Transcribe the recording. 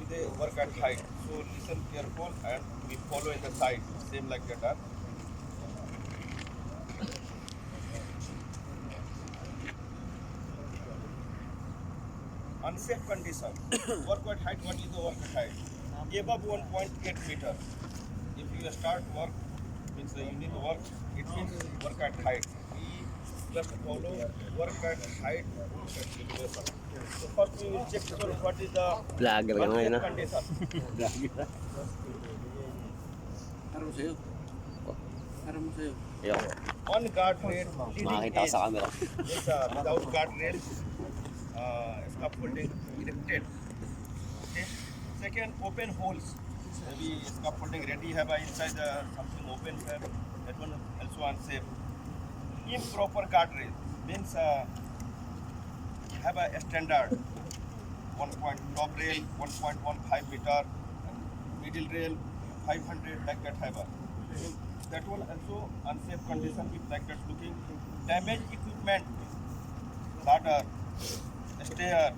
they work at height. So listen careful and we follow in the side, same like that. Unsafe condition. Work at height. What is the work at height? Above 1.8 meter. If you start work, means you need to work. It means work at height. We just follow work at height situation. So first we will check what is the Vlogger ka ngayon, unsafe ah. condition. Harap sa'yo. Harap mo sa'yo. Ayun. On guardrail, leading Makakita ko edge. sa camera. Yes, without guardrail, scaffolding erected. Okay. Second, open holes. Maybe scaffolding ready have inside something open have. That one also unsafe. Improper guardrail means have a standard 1 top rail 1.15 meter and middle rail 500 like that have a. That one also unsafe condition if like that looking. Damaged equipment, ladder, stair,